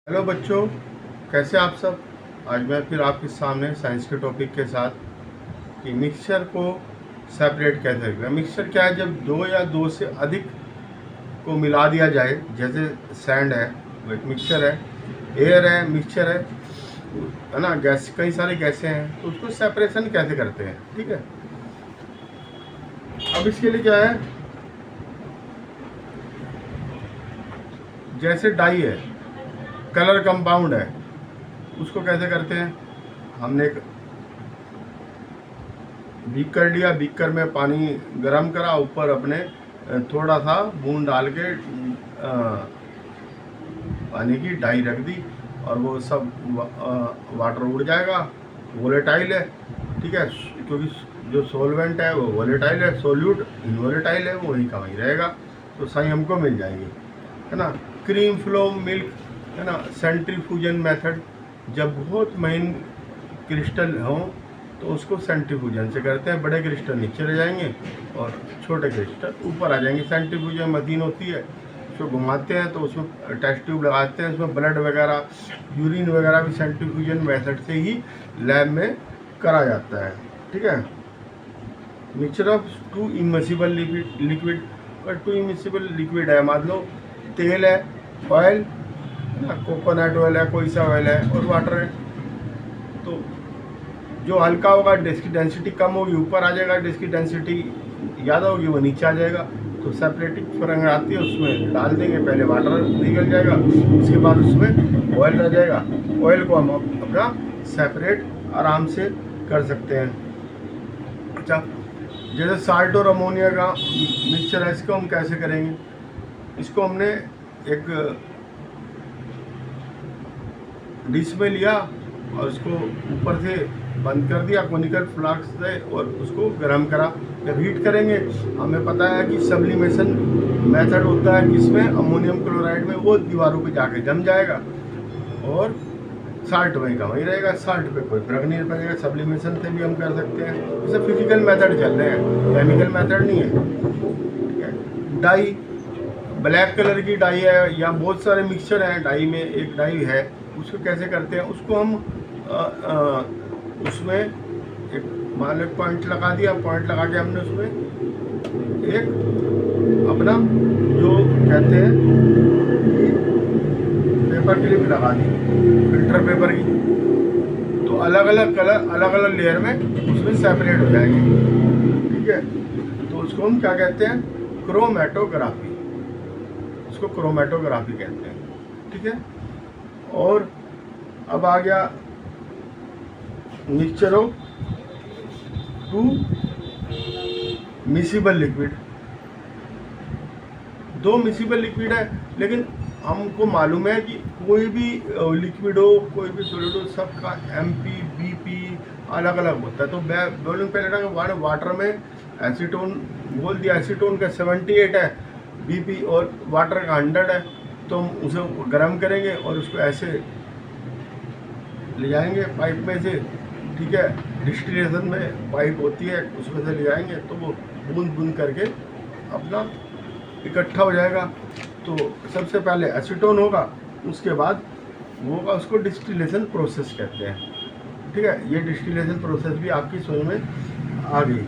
Hello बच्चों, कैसे आप सब। आज मैं फिर आपके सामने साइंस के टॉपिक के साथ कि मिक्सचर को सेपरेट कैसे करें। मिक्सचर क्या है, जब दो या दो से अधिक को मिला दिया जाए, जैसे सैंड है वो एक मिक्सचर है, एयर है मिक्सचर है ना, गैस, कई सारे गैसें हैं, तो उसको सेपरेशन कैसे करते हैं। ठीक है, अब इसके लिए क्या है, जैसे डाई है, कलर कंपाउंड है, उसको कैसे करते हैं। हमने एक बीकर लिया, बीकर में पानी गर्म करा, ऊपर अपने थोड़ा सा बूंद डाल के पानी की डाई रख दी और वो सब वाटर उड़ जाएगा। वोलेटाइल है, ठीक है, क्योंकि जो सोलवेंट है वो वोलेटाइल है, सोल्यूट इनवोलेटाइल है, वो वहीं का वहीं रहेगा, तो सही हमको मिल जाएंगे, है ना। क्रीम फ्लो मिल्क, है ना। सेंट्रीफ्यूजन मेथड, जब बहुत महीन क्रिस्टल हों तो उसको सेंट्रीफ्यूजन से करते हैं, बड़े क्रिस्टल नीचे रह जाएंगे और छोटे क्रिस्टल ऊपर आ जाएंगे। सेंट्रीफ्यूजन मशीन होती है, उसको घुमाते हैं तो उसमें टेस्ट ट्यूब लगाते हैं, उसमें ब्लड वगैरह, यूरिन वगैरह भी सेंट्रीफ्यूजन मेथड से ही लैब में करा जाता है। ठीक है, mixture of to immiscible liquid, और टू इमिसिबल लिक्विड है, मान लो तेल है, ऑयल, कोकोनट ऑयल है, कोई सा ऑयल है, और वाटर है, तो जो हल्का होगा जिसकी डेंसिटी कम होगी ऊपर आ जाएगा, जिसकी डेंसिटी ज़्यादा होगी वो नीचे आ जाएगा। तो सेपरेटिंग फरंग आती है, उसमें डाल देंगे, पहले वाटर निकल जाएगा, उसके बाद उसमें ऑयल रह जाएगा। ऑयल को हम अपना सेपरेट आराम से कर सकते हैं। अच्छा, जैसे साल्ट और अमोनिया का मिक्सचर है, इसको हम कैसे करेंगे। इसको हमने एक डिश में लिया और उसको ऊपर से बंद कर दिया कोनिकल फ्लास्क से, और उसको गर्म करा। जब हीट करेंगे, हमें पता है कि सब्लिमेशन मेथड होता है, किसमें, अमोनियम क्लोराइड में, वो दीवारों पे जाके जम जाएगा और साल्ट वहीं का वहीं रहेगा, साल्ट पे कोई फर्क नहीं पड़ेगा। सब्लिमेशन से भी हम कर सकते हैं, जैसे फिजिकल मेथड चल रहे हैं, केमिकल मेथड नहीं है। ठीक है, डाई, ब्लैक कलर की डाई है, या बहुत सारे मिक्सचर हैं डाई में, एक डाई है, उसको कैसे करते हैं, उसको हम उसमें एक मान लो पॉइंट लगा दिया, पॉइंट लगा के हमने उसमें एक अपना जो कहते हैं पेपर क्लिप लगा दी, फिल्टर पेपर की, तो अलग अलग कलर अलग अलग लेयर में उसमें सेपरेट हो जाएंगे। ठीक है, तो उसको हम क्या कहते हैं, क्रोमेटोग्राफी, उसको क्रोमेटोग्राफी कहते हैं। ठीक है, और अब आ गया mixture of two miscible liquid. दो मिसिबल लिक्विड है, लेकिन हमको मालूम है कि कोई भी लिक्विड हो, कोई भी सॉलिड हो, सबका MP BP अलग अलग होता है। तो बोलूँ पहले वाटर में एसीटोन बोल दिया, एसीटोन का 78 है, BP और वाटर का 100 है, तो हम उसे गर्म करेंगे और उसको ऐसे ले जाएंगे पाइप में से। ठीक है, डिस्टिलेशन में पाइप होती है, उसमें से ले जाएंगे तो वो बूंद बूंद करके अपना इकट्ठा हो जाएगा। तो सबसे पहले एसीटोन होगा, उसके बाद वो होगा, उसको डिस्टिलेशन प्रोसेस कहते हैं। ठीक है, ये डिस्टिलेशन प्रोसेस भी आपकी समझ में आ गई।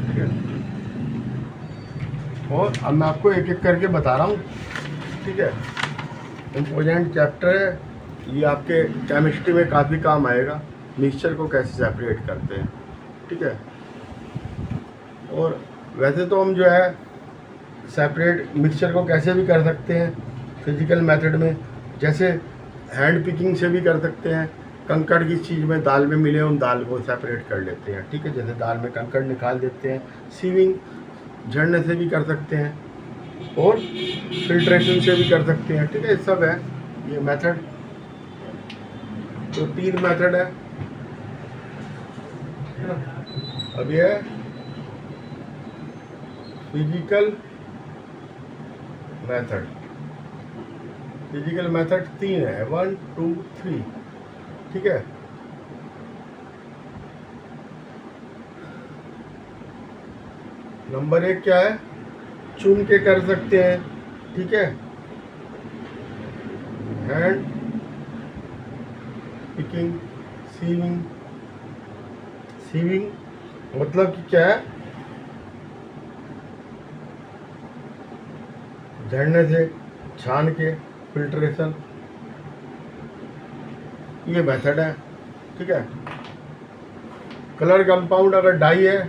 ठीक है, और अब मैं आपको एक एक करके बता रहा हूँ। ठीक है, इम्पोर्टेंट चैप्टर है ये, आपके केमिस्ट्री में काफ़ी काम आएगा, मिक्सचर को कैसे सेपरेट करते हैं। ठीक है, और वैसे तो हम जो है सेपरेट मिक्सचर को कैसे भी कर सकते हैं फिजिकल मेथड में, जैसे हैंड पिकिंग से भी कर सकते हैं। कंकड़ की चीज़ में दाल में मिले, उन दाल को सेपरेट कर लेते हैं। ठीक है, जैसे दाल में कंकड़ निकाल देते हैं। सीविंग, झड़ने से भी कर सकते हैं, और फिल्ट्रेशन से भी कर सकते हैं। ठीक है, सब है ये मेथड, तो 3 मेथड है। अब ये है फिजिकल मेथड। फिजिकल मेथड 3 है, 1 2 3। ठीक है, नंबर 1 क्या है, चुन के कर सकते हैं। ठीक है, हैंड पिकिंग, सीविंग। सीविंग मतलब कि क्या है, झड़ने से छान के फिल्ट्रेशन, ये मेथड है। ठीक है। कलर कंपाउंड अगर डाई है,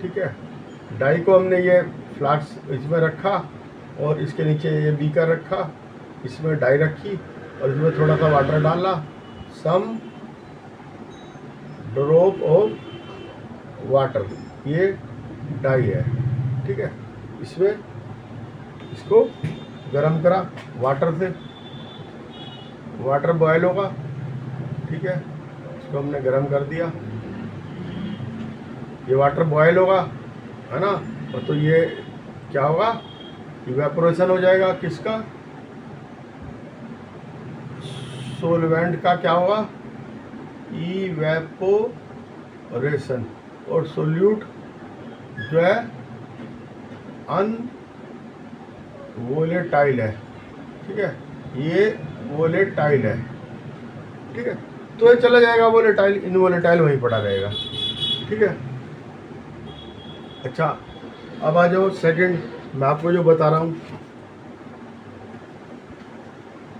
ठीक है, डाई को हमने ये फ्लास्क इसमें रखा और इसके नीचे ये बीकर रखा, इसमें डाई रखी और इसमें थोड़ा सा वाटर डाला, सम ड्रॉप ऑफ वाटर, ये डाई है। ठीक है। इसमें इसको गरम करा वाटर से, वाटर बॉयल होगा। ठीक है। इसको हमने गरम कर दिया, ये वाटर बॉयल होगा, है ना। और तो ये क्या होगा, इवेपोरेशन हो जाएगा। किसका, सोलवेंट का क्या होगा, इवेपोरेशन। और सोल्यूट जो है अनवोलेटाइल है। ठीक है, ये वोलेटाइल है। ठीक है, तो ये चला जाएगा वोलेटाइल, इनवोलेटाइल वहीं पड़ा रहेगा। ठीक है। अच्छा, अब आ जाओ सेकंड, मैं आपको जो बता रहा हूँ,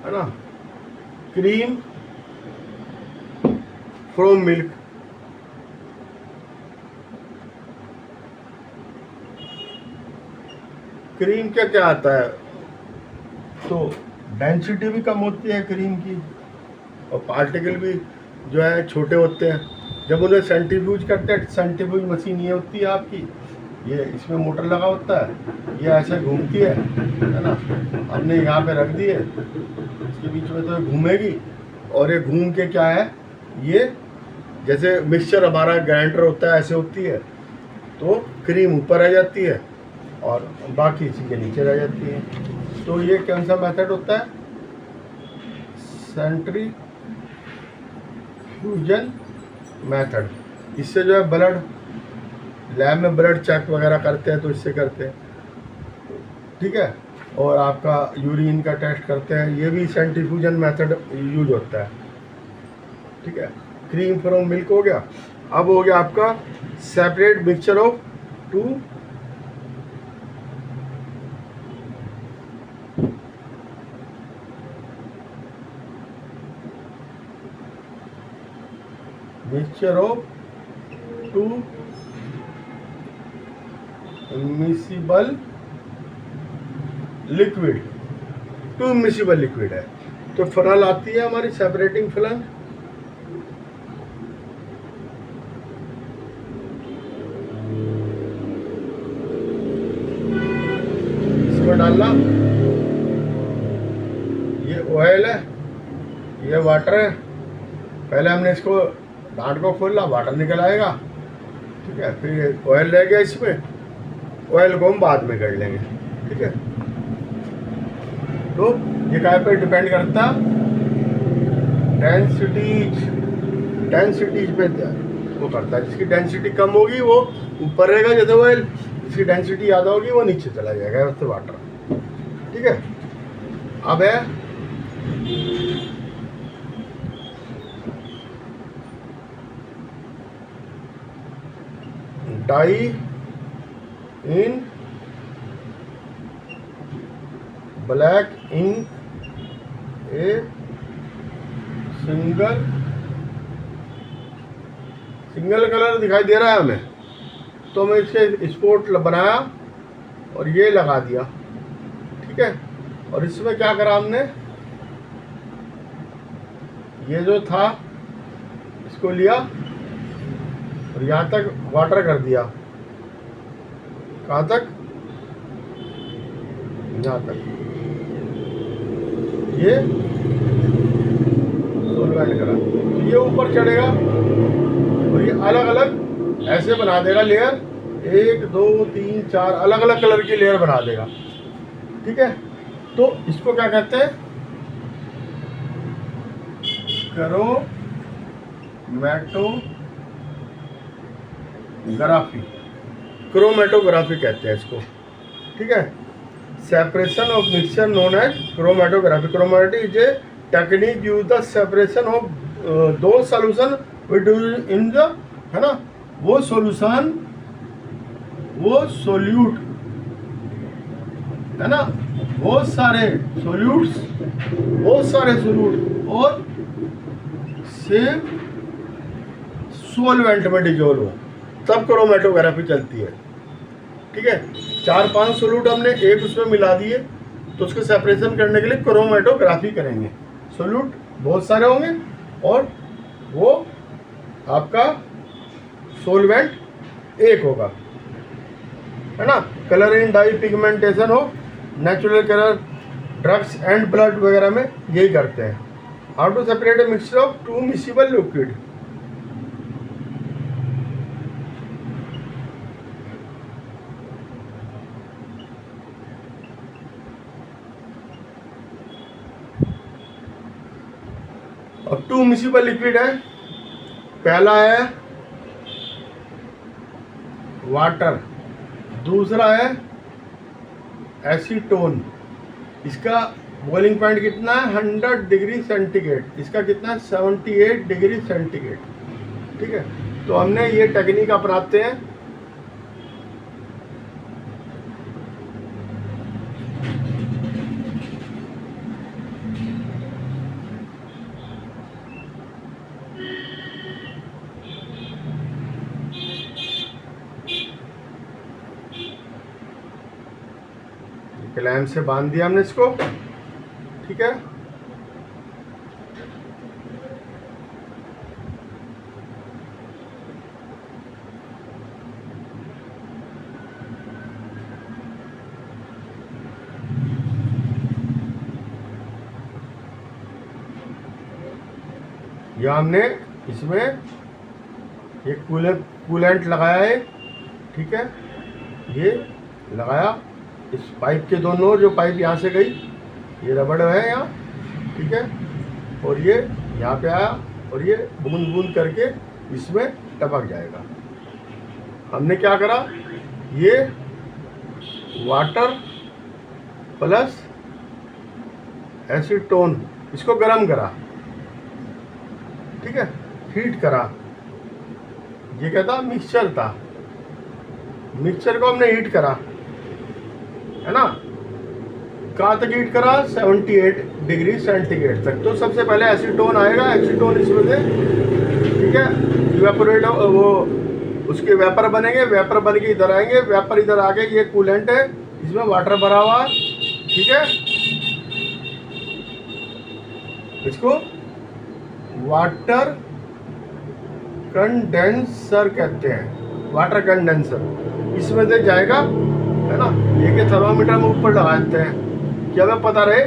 है ना, क्रीम फ्रॉम मिल्क। क्रीम क्या क्या आता है, तो डेंसिटी भी कम होती है क्रीम की और पार्टिकल भी जो है छोटे होते हैं। जब उन्हें सेंट्रीफ्यूज करते हैं, सेंट्रीफ्यूज मशीन ये होती है आपकी, ये इसमें मोटर लगा होता है, ये ऐसे घूमती है ना। हमने यहाँ पे रख दी है, इसके बीच में तो ये घूमेगी और ये घूम के क्या है, ये जैसे मिक्सचर हमारा ग्राइंडर होता है ऐसे होती है, तो क्रीम ऊपर आ जाती है और बाकी इसी के नीचे रह जाती है। तो ये कौन सा मेथड होता है, सेंट्रीफ्यूजन मेथड। इससे जो है ब्लड, लैब में ब्लड चेक वगैरह करते हैं तो इससे करते हैं। ठीक है। और आपका यूरिन का टेस्ट करते हैं, ये भी सेंट्रीफ्यूजन मेथड यूज होता है। ठीक है। क्रीम फ्रॉम मिल्क हो गया। अब हो गया आपका separate mixture of two mixture of two miscible liquid. Two miscible liquid है तो फिनाइल आती है हमारी सेपरेटिंग फिनाइल। इसमें डालना, ये ऑयल है, ये वाटर है। पहले हमने इसको डांट को खोलना, वाटर निकल आएगा। ठीक है। फिर ऑयल रह गया इसमें, ऑयल को हम बाद में कर लेंगे। ठीक है। तो ये काय पे डिपेंड करता, डेंसिटीज पे वो करता है। जिसकी डेंसिटी कम होगी वो ऊपर रहेगा जैसे ऑयल, जिसकी डेंसिटी ज़्यादा होगी वो नीचे चला जाएगा वैसे वाटर। ठीक है। अब है dye in black ink a single colour दिखाई दे रहा है हमें, तो मैं इसके स्पॉट बनाया और ये लगा दिया। ठीक है। और इसमें क्या करा हमने, ये जो था इसको लिया और यहाँ तक वाटर कर दिया। कहाँ तक, यहाँ तक। ये सोलवेंट करा तो ये ऊपर चढ़ेगा और ये अलग अलग ऐसे बना देगा लेयर, 1 2 3 4 अलग अलग कलर की लेयर बना देगा। ठीक है। तो इसको क्या कहते हैं, क्रोमैटोग्राफी कहते हैं इसको। ठीक है। separation of mixture known as chromatography. Chromatography is a technique use the separation of those solution we do in the, है ना, वो solution, वो solute, है ना, बहुत सारे solutes और सेम सोलवेंट में डिजोल्व हो, तब क्रोमेटोग्राफी चलती है। ठीक है, 4-5 सोल्यूट हमने एक उसमें मिला दिए तो उसको सेपरेशन करने के लिए क्रोमेटोग्राफी करेंगे। सोल्यूट बहुत सारे होंगे और वो आपका सोलवेंट एक होगा, है ना। कलर इन डाई पिगमेंटेशन हो, natural colour, drugs and blood वगैरह में यही करते हैं। How to separate a mixture of two miscible liquid. अब टू मिसिबल लिक्विड है, पहला है वाटर, दूसरा है एसीटोन। इसका बॉइलिंग पॉइंट कितना है 100 डिग्री सेंटीग्रेड, इसका कितना है 78 डिग्री सेंटीग्रेड। ठीक है, तो हमने ये टेक्निक अपनाते हैं। क्लैंप से बांध दिया हमने इसको। ठीक है, या हमने इसमें ये कूलेंट लगाया है। ठीक है, ये लगाया, इस पाइप के दोनों, जो पाइप यहाँ से गई, ये रबड़ है यहाँ। ठीक है, और ये यहाँ पे आया और ये बूंद बूंद करके इसमें टपक जाएगा। हमने क्या करा, ये वाटर प्लस एसीटोन इसको गर्म करा। ठीक है, हीट करा। ये क्या था, मिक्सचर था, मिक्सचर को हमने हीट करा, है ना। कहाँ तक हीट करा, 78 डिग्री सेंटीग्रेड तक। तो सबसे पहले एसीटोन आएगा, एसीटोन इसमें से, ठीक है, इवेपोरेट, वो उसके वेपर बनेंगे, वेपर बन के इधर आएंगे, वेपर इधर आके ये कूलेंट है, इसमें वाटर भरा हुआ। ठीक है, इसको वाटर कंडेंसर कहते हैं, वाटर कंडेंसर। इसमें से जाएगा, है ना। ये थर्मामीटर में ऊपर लगा देते हैं, क्या हमें पता रहे,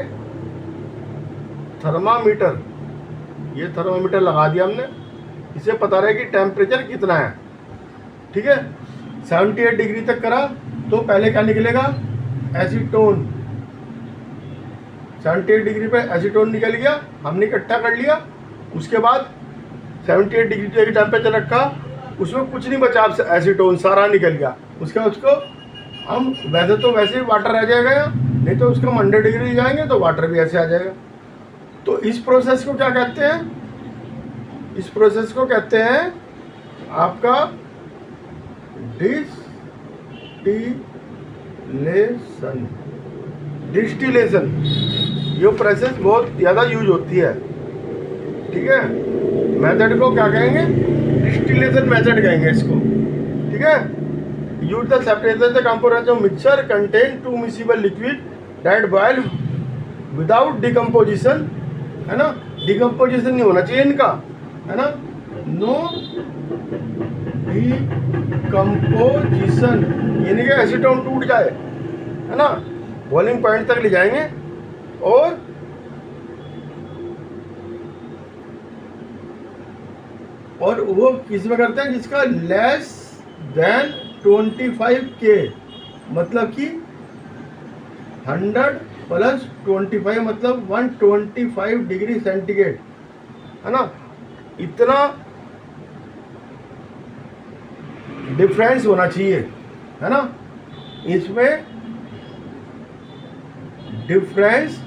थर्मामीटर, ये थर्मामीटर लगा दिया हमने, इसे पता रहे कि टेम्परेचर कितना है। ठीक है, 78 डिग्री तक करा तो पहले क्या निकलेगा, एसीटोन। 78 डिग्री पे एसीटोन निकल गया, हमने इकट्ठा कर लिया। उसके बाद 78 डिग्री तक टेम्परेचर रखा, उसमें कुछ नहीं बचा, एसीटोन सारा निकल गया। उसको हम वैसे तो वैसे ही वाटर रह जाएगा, नहीं तो उसको हम 100 डिग्री जाएंगे तो वाटर भी ऐसे आ जाएगा। तो इस प्रोसेस को क्या कहते हैं, इस प्रोसेस को कहते हैं आपका डिस्टिलेशन। ये प्रोसेस बहुत ज़्यादा यूज होती है। ठीक है, मेथड को क्या कहेंगे, डिस्टिलेशन मेथड कहेंगे इसको। ठीक है, use the separation the components of mixture contain two miscible liquid that boil without decomposition, है ना। डिकम्पोजिशन नहीं होना चाहिए इनका, है ना, नो डिकम्पोजिशन, ये नहीं कि एसीटोन टूट जाए, है ना। बॉइलिंग पॉइंट तक ले जाएंगे और वो किस में करते हैं, जिसका लेस देन 25 के, मतलब कि 100 प्लस 25 मतलब 125 डिग्री सेंटीग्रेड, है ना। इतना डिफरेंस होना चाहिए, है ना। इसमें डिफरेंस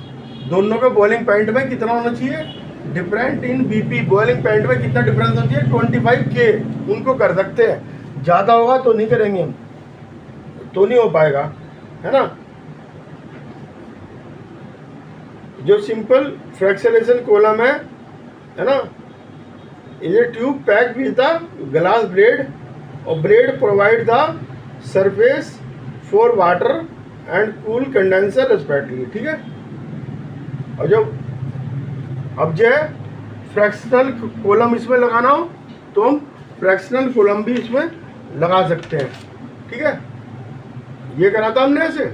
दोनों के बॉइलिंग पॉइंट में कितना होना चाहिए, different in BP, boiling point में कितना डिफरेंस होना चाहिए, 25K। उनको कर सकते हैं, ज़्यादा होगा तो नहीं करेंगे हम, तो नहीं हो पाएगा, है ना। जो सिंपल फ्रैक्शनेशन कॉलम है ना, is a tube pack with the glass blade, और blade provide the surface for water and cool condenser respectively, ठीक है। और जो अब जो है फ्रैक्शनल कॉलम इसमें लगाना हो तो हम फ्रैक्शनल कॉलम भी इसमें लगा सकते हैं, ठीक है। ये करा था हमने ऐसे।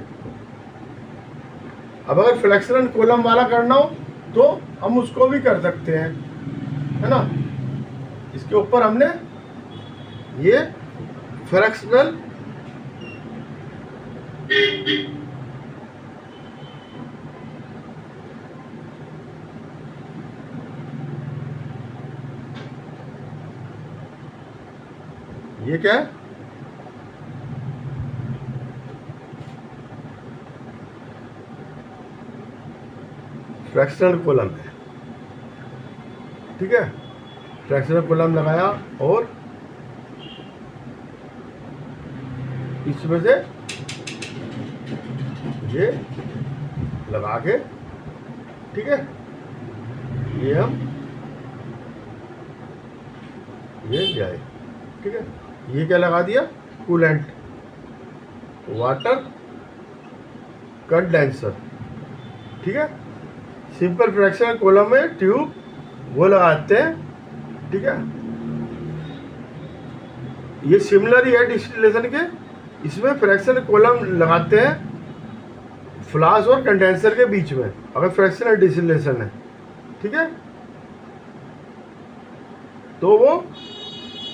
अब अगर फ्रैक्शनल कॉलम वाला करना हो तो हम उसको भी कर सकते हैं, है ना। इसके ऊपर हमने ये फ्रैक्शनल ये क्या है, फ्रैक्शनल कॉलम है, ठीक है। फ्रैक्शनल कॉलम लगाया और इसमें से ये लगा के, ठीक है, ये हम ये जाए, ठीक है। ये क्या लगा दिया, कूलेंट वाटर कंडेंसर, ठीक है। सिंपल फ्रैक्शनल कॉलम में ट्यूब वो लगाते हैं, ठीक है। ये सिमिलर ही है डिस्टिलेशन के, इसमें फ्रैक्शनल कॉलम लगाते हैं फ्लास्क और कंडेंसर के बीच में अगर फ्रैक्शनल डिस्टिलेशन है, ठीक है। तो वो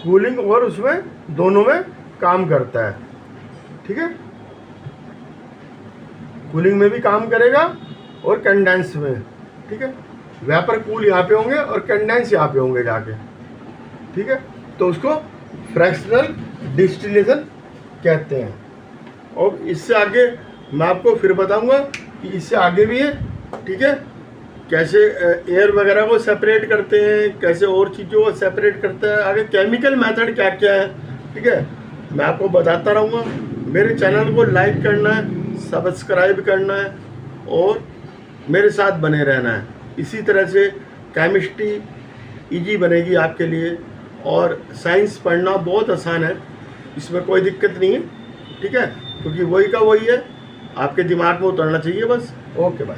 कूलिंग और उसमें दोनों में काम करता है, ठीक है। कूलिंग में भी काम करेगा और कंडेंस में, ठीक है। वेपर कूल यहाँ पे होंगे और कंडेंस यहाँ पे होंगे जाके, ठीक है। तो उसको फ्रैक्शनल डिस्टिलेशन कहते हैं। और इससे आगे मैं आपको फिर बताऊंगा कि इससे आगे भी है, ठीक है, कैसे एयर वगैरह को सेपरेट करते हैं, कैसे और चीज़ों को सेपरेट करते हैं, आगे केमिकल मेथड क्या क्या है, ठीक है, मैं आपको बताता रहूँगा। मेरे चैनल को लाइक करना है, सब्सक्राइब करना है और मेरे साथ बने रहना है। इसी तरह से केमिस्ट्री इजी बनेगी आपके लिए, और साइंस पढ़ना बहुत आसान है, इसमें कोई दिक्कत नहीं है, ठीक है, क्योंकि वही का वही है, आपके दिमाग में उतरना चाहिए बस। Okay bye.